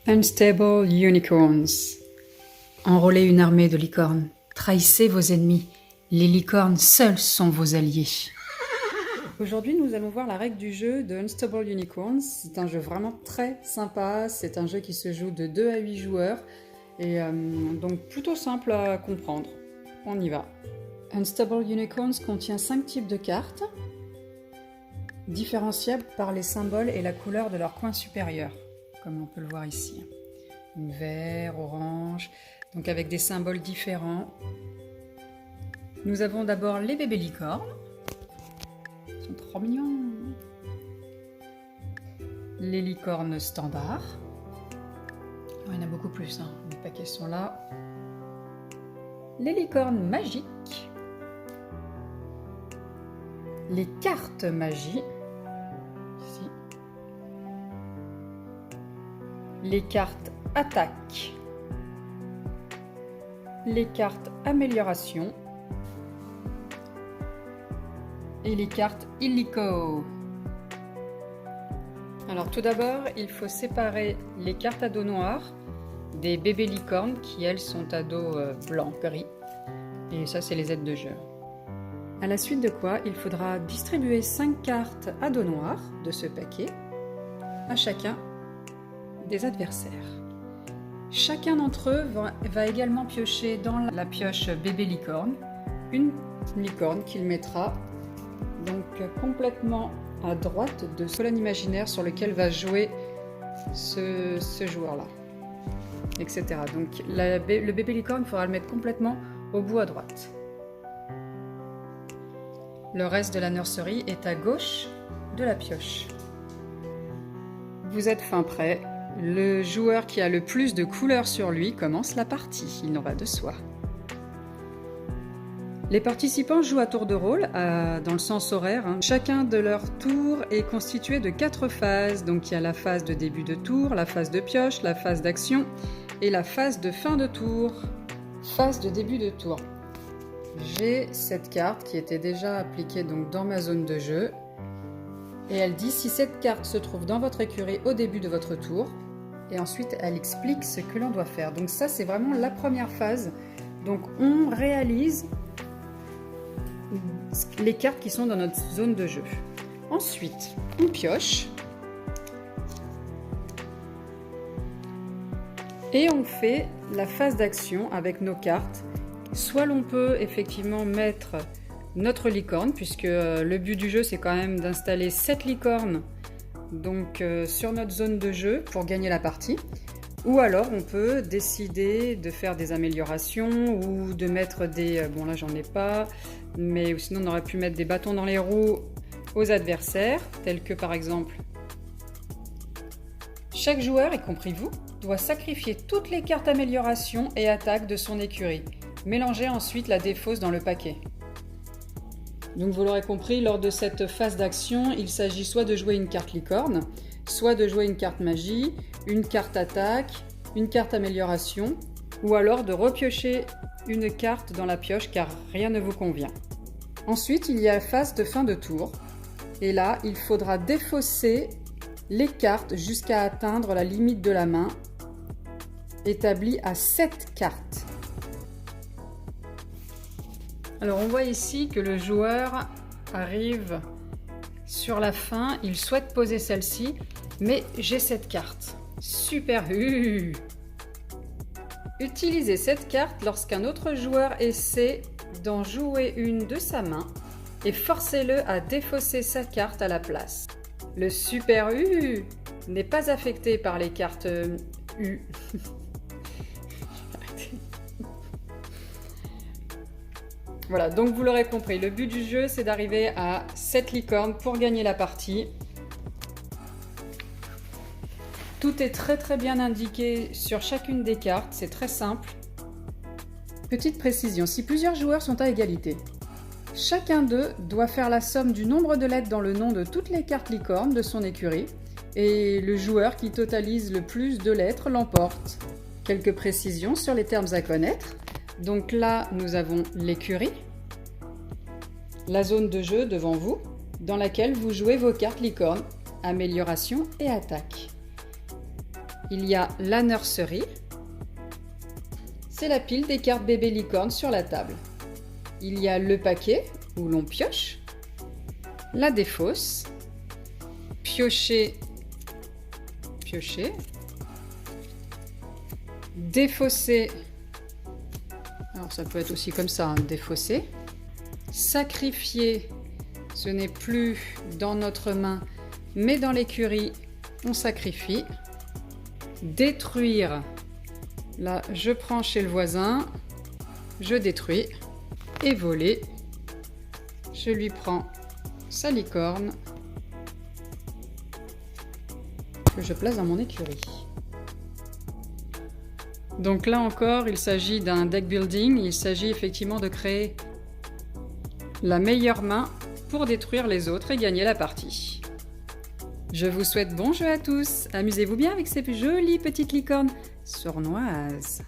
Unstable Unicorns. Enrôlez une armée de licornes. Trahissez vos ennemis. Les licornes seuls sont vos alliés. Aujourd'hui, nous allons voir la règle du jeu de Unstable Unicorns. C'est un jeu vraiment très sympa. C'est un jeu qui se joue de 2 à 8 joueurs. Et donc plutôt simple à comprendre. On y va. Unstable Unicorns contient 5 types de cartes, différenciables par les symboles et la couleur de leur coin supérieur, comme on peut le voir ici. Donc, vert, orange, donc avec des symboles différents. Nous avons d'abord les bébés licornes. Ils sont trop mignons. Les licornes standards. Il y en a beaucoup plus, hein. Les paquets sont là. Les licornes magiques. Les cartes magie. Ici. Les cartes attaque. Les cartes amélioration. Et les cartes illico. Alors tout d'abord, il faut séparer les cartes à dos noir des bébés licornes qui elles sont à dos blanc, gris. Et ça c'est les aides de jeu. À la suite de quoi, il faudra distribuer 5 cartes à dos noir de ce paquet à chacun des adversaires. Chacun d'entre eux va également piocher dans la pioche bébé licorne une licorne qu'il mettra donc complètement à droite de ce colonne imaginaire sur lequel va jouer ce joueur-là, etc. Donc le bébé licorne, il faudra le mettre complètement au bout à droite. Le reste de la nurserie est à gauche de la pioche. Vous êtes fin prêt. Le joueur qui a le plus de couleurs sur lui commence la partie, il n'en va de soi. Les participants jouent à tour de rôle, dans le sens horaire. Chacun de leur tour est constitué de 4 phases. Donc il y a la phase de début de tour, la phase de pioche, la phase d'action et la phase de fin de tour. Phase de début de tour. J'ai cette carte qui était déjà appliquée donc dans ma zone de jeu. Et elle dit si cette carte se trouve dans votre écurie au début de votre tour. Et ensuite elle explique ce que l'on doit faire. Donc ça c'est vraiment la première phase. Donc on réalise les cartes qui sont dans notre zone de jeu. Ensuite, on pioche et on fait la phase d'action avec nos cartes. Soit l'on peut effectivement mettre notre licorne, puisque le but du jeu c'est quand même d'installer 7 licornes donc, sur notre zone de jeu pour gagner la partie. Ou alors on peut décider de faire des améliorations ou de mettre des... Bon là j'en ai pas, mais sinon on aurait pu mettre des bâtons dans les roues aux adversaires, tels que par exemple... Chaque joueur, y compris vous, doit sacrifier toutes les cartes amélioration et attaque de son écurie. Mélangez ensuite la défausse dans le paquet. Donc vous l'aurez compris, lors de cette phase d'action, il s'agit soit de jouer une carte licorne, soit de jouer une carte magie, une carte attaque, une carte amélioration, ou alors de repiocher une carte dans la pioche car rien ne vous convient. Ensuite, il y a la phase de fin de tour, et là, il faudra défausser les cartes jusqu'à atteindre la limite de la main, établie à 7 cartes. Alors on voit ici que le joueur arrive sur la fin, il souhaite poser celle-ci, mais j'ai cette carte. Super! Utilisez cette carte lorsqu'un autre joueur essaie d'en jouer une de sa main et forcez-le à défausser sa carte à la place. Le Super U n'est pas affecté par les cartes U. Voilà, donc vous l'aurez compris, le but du jeu c'est d'arriver à 7 licornes pour gagner la partie. Tout est très bien indiqué sur chacune des cartes, c'est très simple. Petite précision, si plusieurs joueurs sont à égalité, chacun d'eux doit faire la somme du nombre de lettres dans le nom de toutes les cartes licornes de son écurie et le joueur qui totalise le plus de lettres l'emporte. Quelques précisions sur les termes à connaître. Donc là, nous avons l'écurie, la zone de jeu devant vous, dans laquelle vous jouez vos cartes licornes, amélioration et attaque. il y a la nursery. C'est la pile des cartes bébé licorne sur la table. Il y a le paquet où l'on pioche, la défausse, piocher, piocher, défausser, alors ça peut être aussi comme ça, hein, défausser, sacrifier, ce n'est plus dans notre main, mais dans l'écurie, on sacrifie, détruire, là je prends chez le voisin, je détruis, et voler, je lui prends sa licorne que je place dans mon écurie. Donc là encore, il s'agit d'un deck building, il s'agit effectivement de créer la meilleure main pour détruire les autres et gagner la partie. Je vous souhaite bon jeu à tous, amusez-vous bien avec ces jolies petites licornes sournoises.